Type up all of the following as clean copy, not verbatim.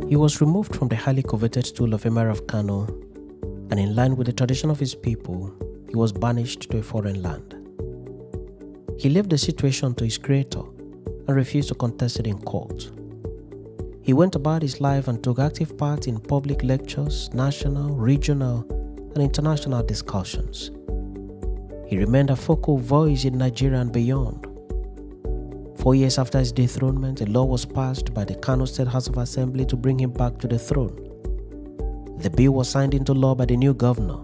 He was removed from the highly coveted stool of Emir of Kano, and in line with the tradition of his people, he was banished to a foreign land. He left the situation to his creator and refused to contest it in court. He went about his life and took active part in public lectures, national, regional, and international discussions. He remained a focal voice in Nigeria and beyond. 4 years after his dethronement, a law was passed by the Kano State House of Assembly to bring him back to the throne. The bill was signed into law by the new governor,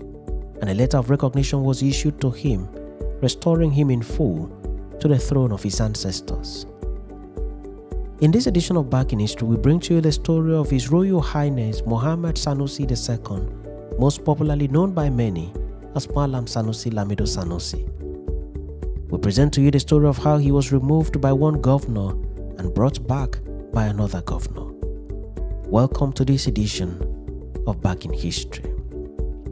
and a letter of recognition was issued to him, restoring him in full to the throne of his ancestors. In this edition of Back in History, we bring to you the story of His Royal Highness Muhammad Sanusi II, most popularly known by many as Malam Sanusi Lamido Sanusi. We present to you the story of how he was removed by one governor and brought back by another governor. Welcome to this edition of Back in History.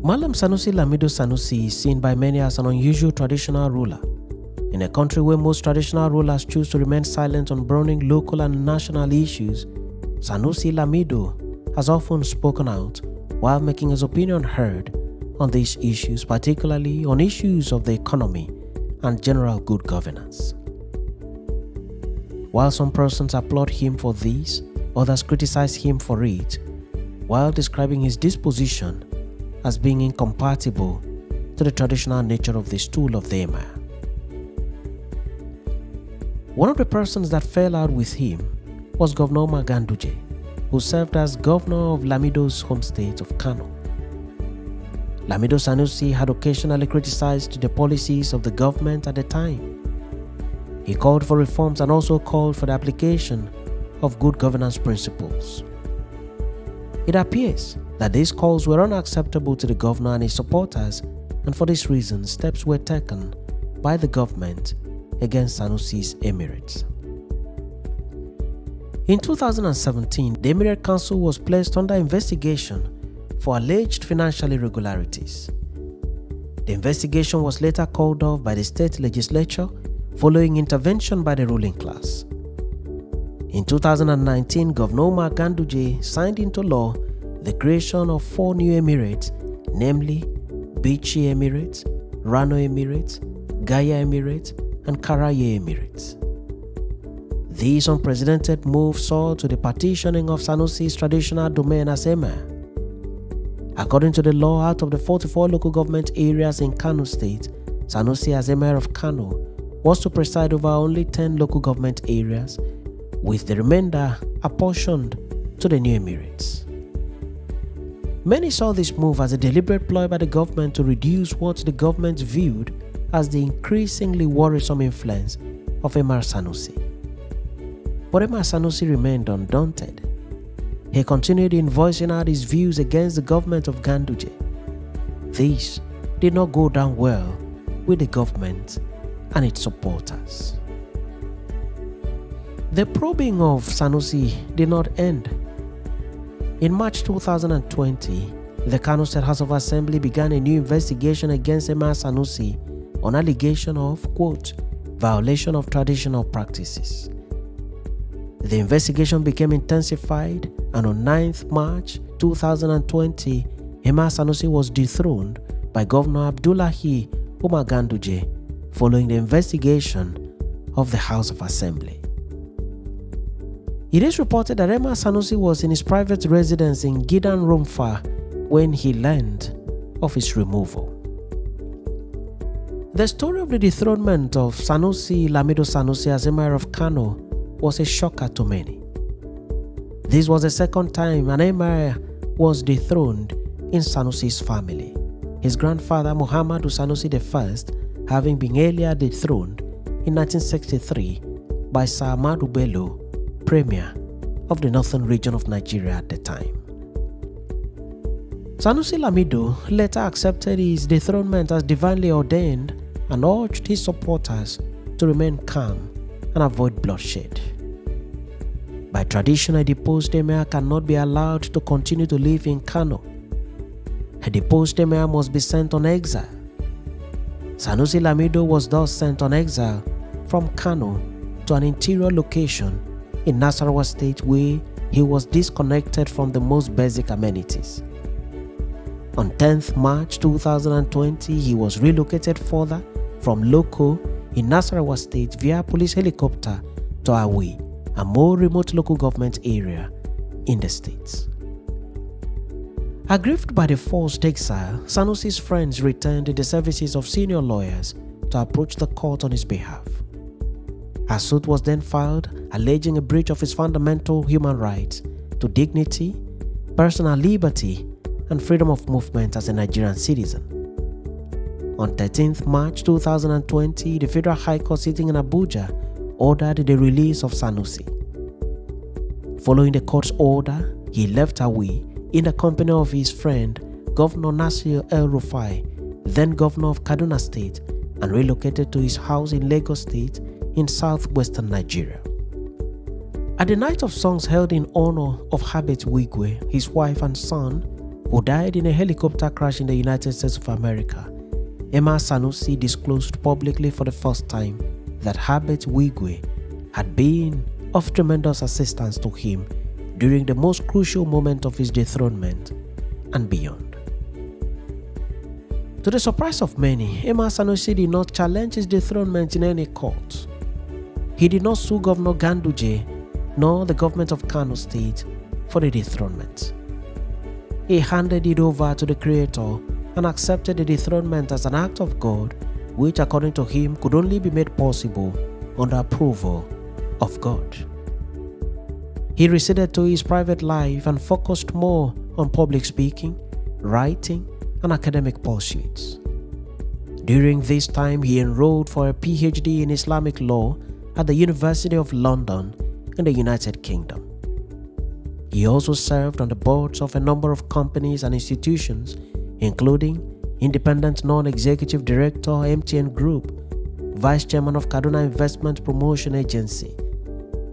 Malam Sanusi Lamido Sanusi is seen by many as an unusual traditional ruler. In a country where most traditional rulers choose to remain silent on burning local and national issues, Sanusi Lamido has often spoken out while making his opinion heard on these issues, particularly on issues of the economy and general good governance. While some persons applaud him for this, others criticize him for it, while describing his disposition as being incompatible to the traditional nature of the stool of the Emir. One of the persons that fell out with him was Governor Umar Ganduje, who served as governor of Lamido's home state of Kano. Lamido Sanusi had occasionally criticized the policies of the government at the time. He called for reforms and also called for the application of good governance principles. It appears that these calls were unacceptable to the governor and his supporters, and for this reason, steps were taken by the government against Sanusi's Emirates. In 2017, the Emirate Council was placed under investigation for alleged financial irregularities. The investigation was later called off by the state legislature following intervention by the ruling class. In 2019, Governor Umar Ganduje signed into law the creation of 4 new Emirates, namely Bichi Emirates, Rano Emirates, Gaya Emirates, and Karaye Emirates. This unprecedented move saw to the partitioning of Sanusi's traditional domain as Emir. According to the law, out of the 44 local government areas in Kano State, Sanusi as Emir of Kano was to preside over only 10 local government areas, with the remainder apportioned to the new Emirates. Many saw this move as a deliberate ploy by the government to reduce what the government viewed as the increasingly worrisome influence of Emir Sanusi. But Emir Sanusi remained undaunted. He continued in voicing out his views against the government of Ganduje. This did not go down well with the government and its supporters. The probing of Sanusi did not end. In March 2020, the Kano State House of Assembly began a new investigation against Emir Sanusi on allegation of, quote, violation of traditional practices. The investigation became intensified, and on 9th March 2020, Emir Sanusi was dethroned by Governor Abdullahi Umar Ganduje following the investigation of the House of Assembly. It is reported that Emir Sanusi was in his private residence in Gidan Rumfa when he learned of his removal. The story of the dethronement of Sanusi Lamido Sanusi as Emir of Kano was a shocker to many. This was the second time an Emir was dethroned in Sanusi's family, his grandfather Muhammadu Sanusi I having been earlier dethroned in 1963 by Sir Ahmadu Bello, Premier of the northern region of Nigeria at the time. Sanusi Lamido later accepted his dethronement as divinely ordained and urged his supporters to remain calm and avoid bloodshed. By tradition, a deposed Emir cannot be allowed to continue to live in Kano. A deposed Emir must be sent on exile. Sanusi Lamido was thus sent on exile from Kano to an interior location in Nasarawa State where he was disconnected from the most basic amenities. On 10th March 2020, he was relocated further from Loko in Nasarawa State via police helicopter to Awi, a more remote local government area in the state. Aggrieved by the forced exile, Sanusi's friends returned the services of senior lawyers to approach the court on his behalf. A suit was then filed alleging a breach of his fundamental human rights to dignity, personal liberty, and freedom of movement as a Nigerian citizen. On 13th March 2020, the Federal High Court sitting in Abuja ordered the release of Sanusi. Following the court's order, he left Awi in the company of his friend, Governor Nasir El-Rufai, then Governor of Kaduna State, and relocated to his house in Lagos State in southwestern Nigeria. At the night of songs held in honor of Herbert Wigwe, his wife and son, who died in a helicopter crash in the United States of America, Emir Sanusi disclosed publicly for the first time that Herbert Wigwe had been of tremendous assistance to him during the most crucial moment of his dethronement and beyond. To the surprise of many, Emir Sanusi did not challenge his dethronement in any court. He did not sue Governor Ganduje nor the government of Kano State for the dethronement. He handed it over to the Creator and accepted the dethronement as an act of God, which according to him could only be made possible under approval of God. He receded to his private life and focused more on public speaking, writing, and academic pursuits. During this time, he enrolled for a PhD in Islamic law at the University of London in the United Kingdom. He also served on the boards of a number of companies and institutions, including Independent Non-Executive Director, MTN Group, Vice Chairman of Kaduna Investment Promotion Agency,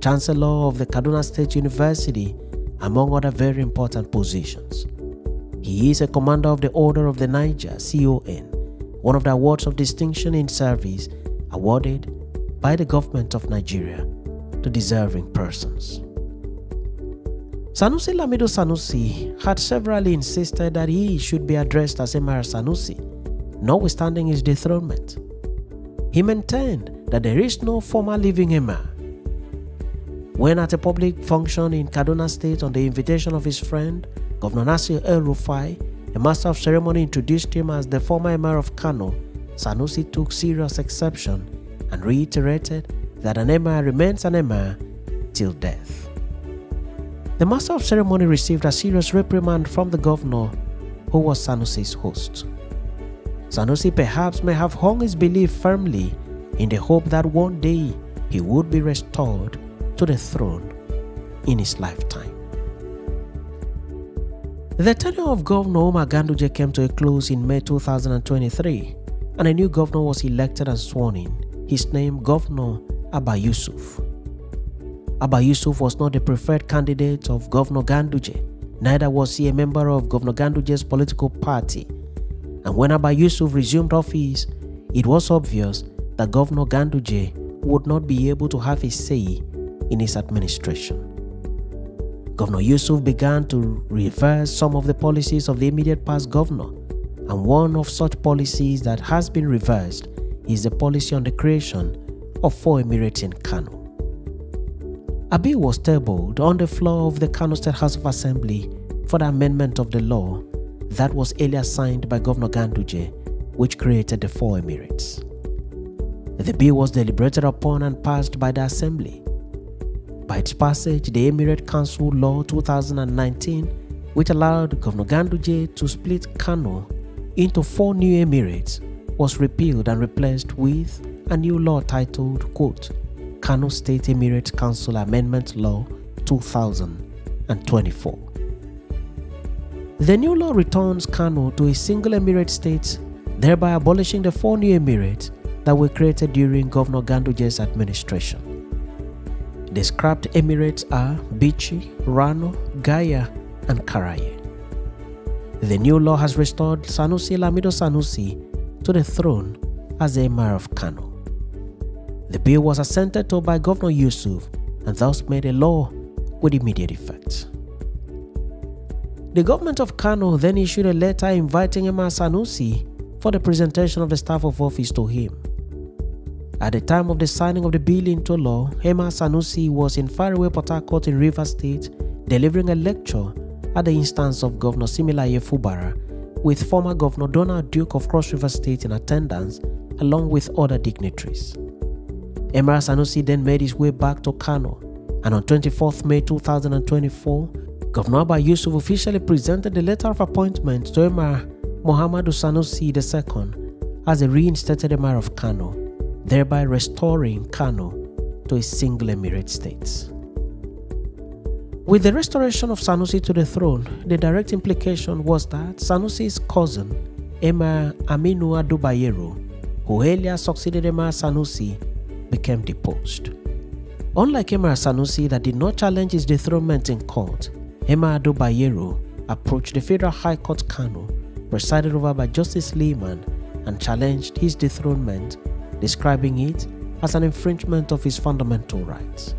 Chancellor of the Kaduna State University, among other very important positions. He is a Commander of the Order of the Niger, CON, one of the awards of distinction in service awarded by the government of Nigeria to deserving persons. Sanusi Lamido Sanusi had severally insisted that he should be addressed as Emir Sanusi, notwithstanding his dethronement. He maintained that there is no former living Emir. When at a public function in Kaduna State on the invitation of his friend, Governor Nasir El-Rufai, a master of ceremony introduced him as the former Emir of Kano, Sanusi took serious exception and reiterated that an Emir remains an Emir till death. The master of ceremony received a serious reprimand from the governor, who was Sanusi's host. Sanusi perhaps may have hung his belief firmly in the hope that one day he would be restored to the throne in his lifetime. The tenure of Governor Umar Ganduje came to a close in May 2023, and a new governor was elected and sworn in, his name Governor Abba Yusuf. Abba Yusuf was not the preferred candidate of Governor Ganduje, neither was he a member of Governor Ganduje's political party. And when Abba Yusuf resumed office, it was obvious that Governor Ganduje would not be able to have a say in his administration. Governor Yusuf began to reverse some of the policies of the immediate past governor, and one of such policies that has been reversed is the policy on the creation of 4 emirates in Kano. A bill was tabled on the floor of the Kano State House of Assembly for the amendment of the law that was earlier signed by Governor Ganduje, which created the 4 emirates. The bill was deliberated upon and passed by the Assembly. By its passage, the Emirate Council Law 2019, which allowed Governor Ganduje to split Kano into 4 new emirates, was repealed and replaced with a new law titled, quote, Kano State Emirate Council Amendment Law 2024. The new law returns Kano to a single emirate state, thereby abolishing the 4 new emirates that were created during Governor Ganduje's administration. The scrapped emirates are Bichi, Rano, Gaya, and Karaye. The new law has restored Sanusi Lamido Sanusi to the throne as the Emir of Kano. The bill was assented to by Governor Yusuf and thus made a law with immediate effect. The government of Kano then issued a letter inviting Emir Sanusi for the presentation of the staff of office to him. At the time of the signing of the bill into law, Emir Sanusi was in faraway Port Harcourt in Rivers State delivering a lecture at the instance of Governor Similaye Fubara, with former Governor Donald Duke of Cross River State in attendance along with other dignitaries. Emir Sanusi then made his way back to Kano, and on 24th May 2024, Governor Abba Yusuf officially presented the letter of appointment to Emir Muhammadu Sanusi II as the reinstated Emir of Kano, thereby restoring Kano to a single emirate state. With the restoration of Sanusi to the throne, the direct implication was that Sanusi's cousin, Emir Aminu Ado Bayero, who earlier succeeded Emir Sanusi, became deposed. Unlike Emir Sanusi that did not challenge his dethronement in court, Emir Ado Bayero approached the Federal High Court Kano, presided over by Justice Lehman, and challenged his dethronement, describing it as an infringement of his fundamental rights.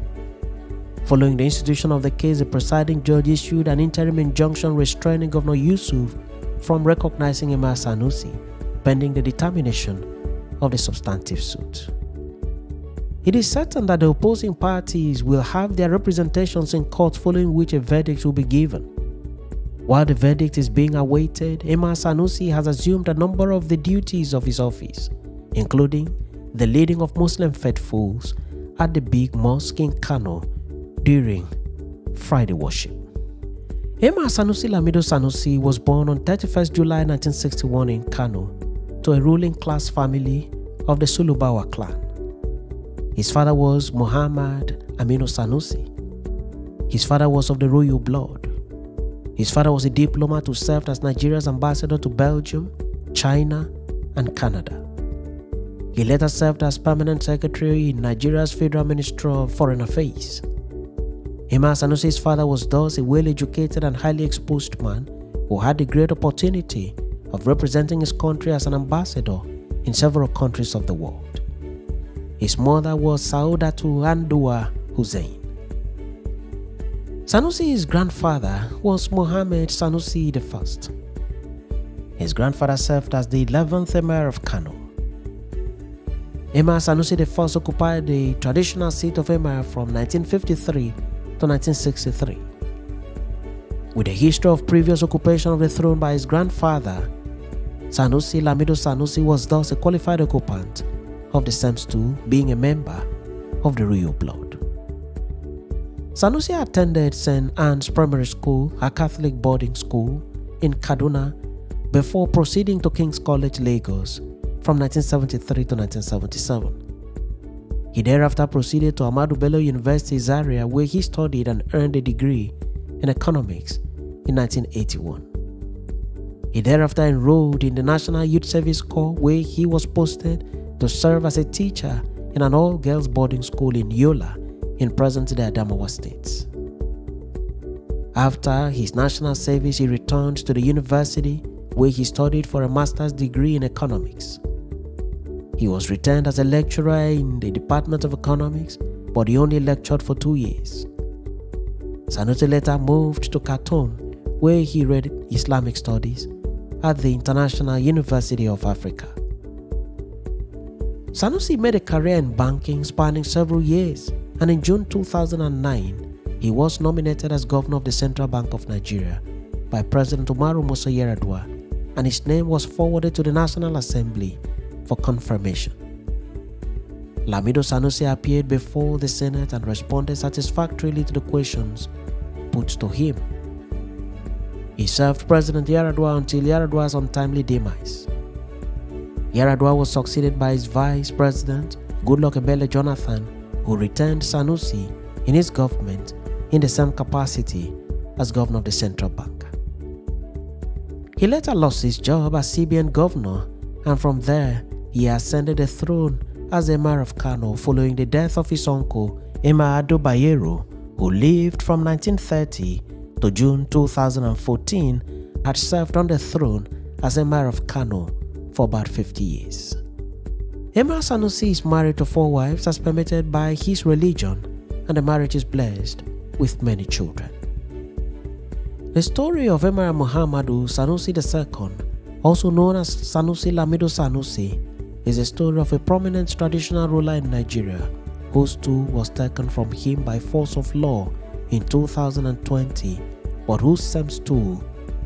Following the institution of the case, the presiding judge issued an interim injunction restraining Governor Yusuf from recognizing Emir Sanusi, pending the determination of the substantive suit. It is certain that the opposing parties will have their representations in court, following which a verdict will be given. While the verdict is being awaited, Emir Sanusi has assumed a number of the duties of his office, including the leading of Muslim faithfuls at the big mosque in Kano during Friday worship. Emir Sanusi Lamido Sanusi was born on 31st July 1961 in Kano to a ruling class family of the Sulubawa clan. His father was Muhammad Aminu Sanusi. His father was of the royal blood. His father was a diplomat who served as Nigeria's ambassador to Belgium, China, and Canada. He later served as permanent secretary in Nigeria's Federal Ministry of Foreign Affairs. Emir Sanusi's father was thus a well-educated and highly exposed man who had the great opportunity of representing his country as an ambassador in several countries of the world. His mother was Saudatu Andua Hussein. Sanusi's grandfather was Mohammed Sanusi I. His grandfather served as the 11th Emir of Kano. Emir Sanusi I occupied the traditional seat of Emir from 1953 to 1963. With a history of previous occupation of the throne by his grandfather, Sanusi Lamido Sanusi was thus a qualified occupant of the same stool, being a member of the royal blood. Sanusi attended St. Anne's Primary School, a Catholic boarding school in Kaduna, before proceeding to King's College, Lagos from 1973 to 1977. He thereafter proceeded to Ahmadu Bello University, Zaria, where he studied and earned a degree in economics in 1981. He thereafter enrolled in the National Youth Service Corps, where he was posted to serve as a teacher in an all-girls boarding school in Yola in present-day Adamawa State. After his national service, he returned to the university where he studied for a master's degree in economics. He was retained as a lecturer in the Department of Economics, but he only lectured for 2 years. Sanusi later moved to Khartoum, where he read Islamic studies at the International University of Africa. Sanusi made a career in banking spanning several years, and in June 2009, he was nominated as governor of the Central Bank of Nigeria by President Umaru Musa Yar'Adua, and his name was forwarded to the National Assembly for confirmation. Lamido Sanusi appeared before the Senate and responded satisfactorily to the questions put to him. He served President Yar'Adua until Yar'Adua's untimely demise. Yar'Adua was succeeded by his vice president, Goodluck Ebele Jonathan, who retained Sanusi in his government in the same capacity as governor of the Central Bank. He later lost his job as CBN governor, and from there he ascended the throne as Emir of Kano following the death of his uncle Emir Ado Bayero, who lived from 1930 to June 2014, had served on the throne as Emir of Kano for about 50 years. Emir Sanusi is married to 4 wives as permitted by his religion, and the marriage is blessed with many children. The story of Emir Muhammadu Sanusi II, also known as Sanusi Lamido Sanusi, is a story of a prominent traditional ruler in Nigeria whose stool was taken from him by force of law in 2020, but whose same stool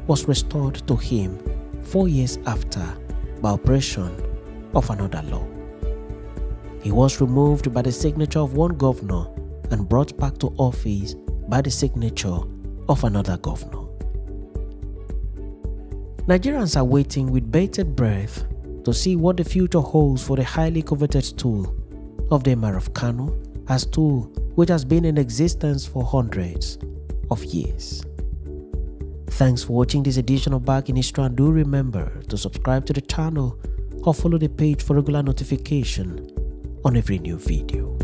was restored to him 4 years after by operation of another law. He was removed by the signature of one governor and brought back to office by the signature of another governor. Nigerians are waiting with bated breath to see what the future holds for the highly coveted stool of the Emir of Kano, a stool which has been in existence for hundreds of years. Thanks for watching this edition of Back in History, and do remember to subscribe to the channel or follow the page for regular notification on every new video.